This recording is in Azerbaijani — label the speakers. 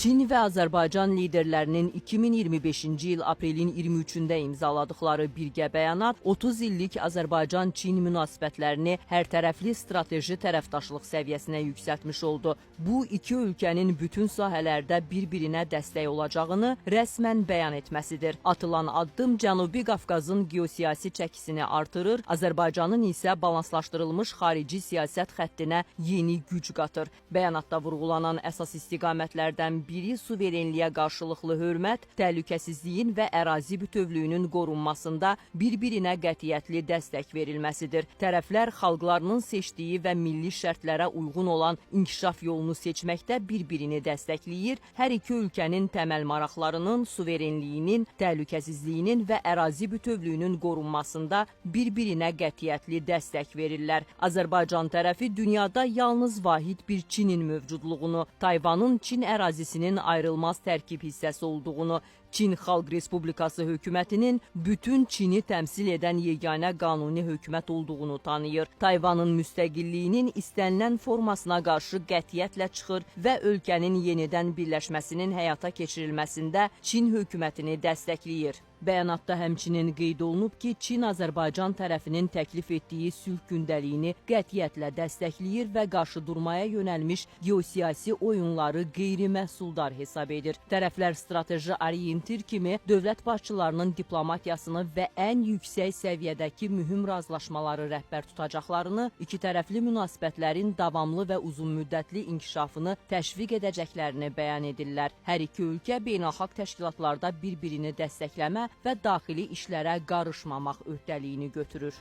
Speaker 1: Çin və Azərbaycan liderlərinin 2025-ci il aprelin 23-də imzaladıkları birgə bəyanat 30 illik Azərbaycan-Çin münasibətlərini hərtərəfli strateji tərəfdaşlıq səviyyəsinə yüksəltmiş oldu. Bu, iki ölkənin bütün sahələrdə bir-birinə dəstək olacağını rəsmən bəyan etməsidir. Atılan addım Cənubi Qafqazın geosiyasi çəkisini artırır, Azərbaycanın isə balanslaşdırılmış xarici siyasət xəttinə yeni güc qatır. Bəyanatda vurğulanan əsas istiqamətlərdən biri suverenliyə qarşılıqlı hörmət, təhlükəsizliyin və ərazi bütövlüyünün qorunmasında bir-birinə qətiyyətli dəstək verilməsidir. Tərəflər xalqlarının seçdiyi və milli şərtlərə uyğun olan inkişaf yolunu seçməkdə bir-birini dəstəkləyir, hər iki ölkənin təməl maraqlarının, suverenliyinin, təhlükəsizliyinin və ərazi bütövlüyünün qorunmasında bir-birinə qətiyyətli dəstək verirlər. Azərbaycan tərəfi dünyada yalnız vahid bir Çinin mövcudluğunu, Tayvanın Çin ərazisinin ayrılmaz tərkib hissəsi olduğunu, Çin Xalq Respublikası hökumətinin bütün Çini təmsil edən yeganə qanuni hökumət olduğunu tanıyır. Tayvanın müstəqilliyinin istənilən formasına qarşı qətiyyətlə çıxır və ölkənin yenidən birləşməsinin həyata keçirilməsində Çin hökumətini dəstəkləyir. Bəyanatda həmçinin qeyd olunub ki, Çin Azərbaycan tərəfinin təklif etdiyi sülh gündəliyini qətiyyətlə dəstəkləyir və qarşı durmaya yönəlmiş geosiyasi oyunları qeyri-məhsuldar hesab edir. Tərəflər strateji orientir kimi dövlət başçılarının diplomatiyasını və ən yüksək səviyyədəki mühüm razılaşmaları rəhbər tutacaqlarını, iki tərəfli münasibətlərin davamlı və uzunmüddətli inkişafını təşviq edəcəklərini bəyan edirlər. Hər iki ölkə beynəlxalq təşkilatlarda bir-birini dəstəkləmə və daxili işlərə qarışmamaq öhdəliyini götürür.